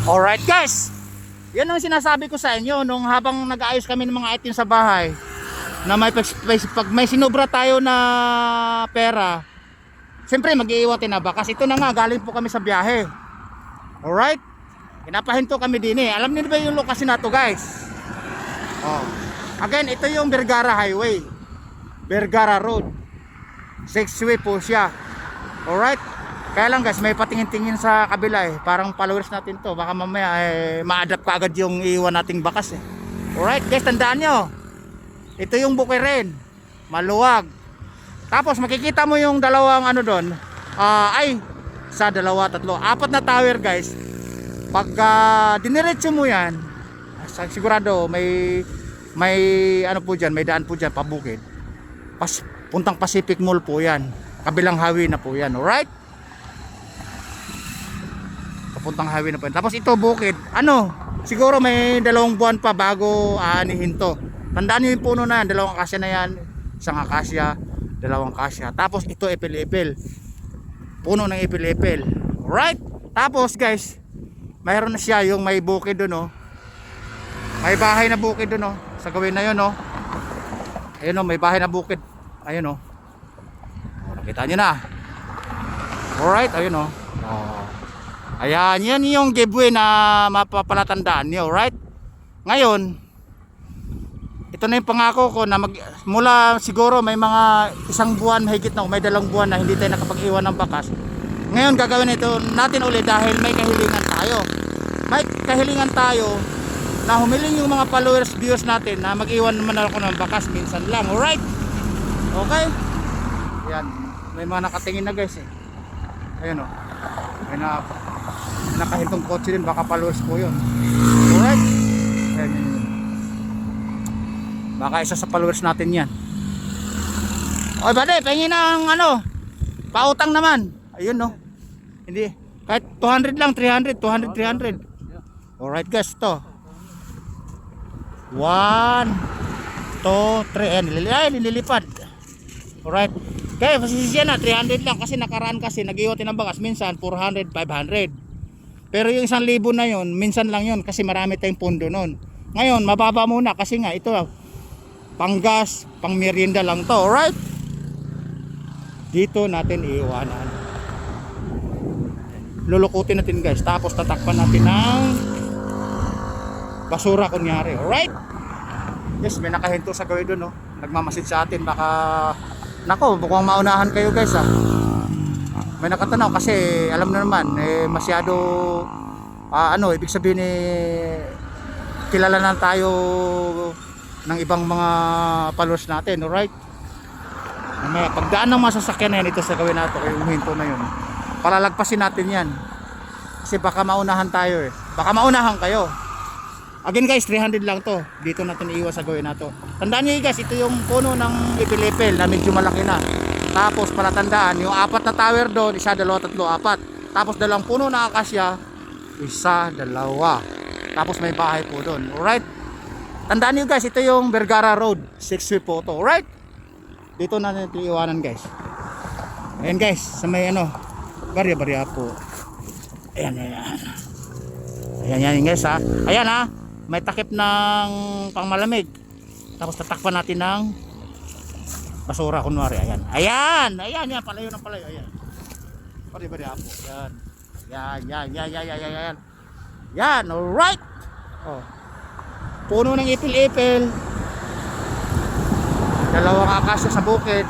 Alright guys, yan ang sinasabi ko sa inyo nung habang nag-aayos kami ng mga item sa bahay na pag may sinubra tayo na pera, siyempre mag-iiwan tinaba kasi ito na nga, galing po kami sa biyahe. Alright, pinapahinto kami din eh. Alam niyo ba yung location na to guys? Oh. Again, ito yung Vergara Highway, Vergara Road, 6-way po siya. Alright, kaya lang guys, may patingin-tingin sa kabila eh. Parang followers natin to, baka mamaya ma-adapt ka agad yung iwan nating bakas eh. Alright guys, tandaan nyo, ito yung bukirin, maluwag. Tapos makikita mo yung dalawang ano doon, sa dalawa, tatlo, apat na tower guys. Pagka diniretso mo yan, sigurado may ano po dyan, may daan po dyan pabukid. Puntang Pacific Mall po yan, kabilang highway na po yan. Alright, papuntang highway na po yan. Tapos ito bukid, ano, siguro may 2 buwan pa bago aanihin to. Tandaan nyo yung puno na yan, 2 akasya na yan, isang akasya, 2 akasya. Tapos ito ipil-ipil, puno ng ipil-ipil. Alright, tapos guys, mayroon na siya yung may bukid doon, oh. May bahay na bukid doon, oh, sa gawin na yun, oh. Ayun, oh, may bahay na bukid. Ayun, oh. Nakita nyo na. Alright, ayun, oh. Ayan, yan yung giveaway na mapapalatandaan nyo, right? Ngayon, ito na yung pangako ko na mula siguro may mga 1 buwan higit na, may 2 buwan na hindi tayo nakapag-iwan ng bakas. Ngayon gagawin ito natin ulit dahil may kahilingan tayo. May kahilingan tayo na humiling yung mga followers, viewers natin na mag-iwan naman ako ng bakas minsan lang, alright? Okay? Yan, may mga nakatingin na guys eh. Ayun, oh. May nakahintong kotse din, baka followers po yun. Alright? Ayan, baka isa sa followers natin yan. Okay bade, pahingin ng ano, pautang naman. Ayun, no. Hindi, kahit 200 lang, 300, 200, 300. Alright guys, to 1, 2, 3, nililipad. Alright, kaya pasisya na 300 lang kasi nakaraan kasi nag-iwan ng bakas minsan 400, 500. Pero yung 1,000 na yun, minsan lang yun kasi marami tayong pondo nun. Ngayon, mababa muna kasi nga ito, panggas, pang merienda lang to, alright? Dito natin iiwanan. Lulukutin natin guys, tapos tatakpan natin ng basura kunyari, alright? Yes, may nakahinto sa gawin doon, no? Nagmamasid sa atin, baka nako, mukhang maunahan kayo guys, ha? May nakatanaw kasi alam na naman masyado ibig sabihin kilala na tayo ng ibang mga followers natin, alright? Pagdaan ng masasakyan na yan, ito sa gawin natin, yung hinto na yun, palalagpasin natin yan kasi baka maunahan tayo baka maunahan kayo. Again guys, 300 lang to, dito natin iiwas sa gawin nato. Tandaan nyo guys, ito yung puno ng ipil-ipil na medyo malaki na. Tapos palatandaan, yung 4 na tower doon, 1, 2, 3, 4. Tapos 2 puno na akasya, 1, 2. Tapos may bahay po doon, alright? Tandaan nyo guys, ito yung Vergara Road, 6-way po to, alright? Dito natin iiwanan guys. Ayan guys, sa may barya-barya po. Ayan. Ayan guys, ha. Ayan, ha. May takip ng pangmalamig. Tapos tatakpan natin ng basura kunwari. Ayan, palayo ng palayo. Ayan. Barya-barya po. Yan. Yan, alright. Oh. Puno ng ipil-ipil. 2 akasya sa bukid.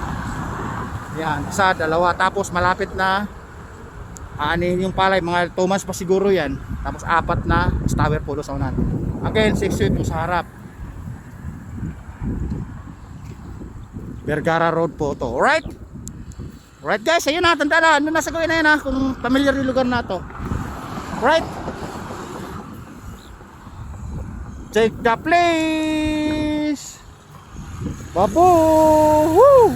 Yan, 1, 2. Tapos malapit na aanihin yung palay, mga 2 months pa siguro yan. Tapos 4 na tower po sa unan. Again, 6-way po sa harap. Vergara Road po to, alright? Alright guys, ayun na, tanda na, nasa gawin na yan, ha, kung familiar yung lugar na to. Alright? Take the place! Babu! Woo!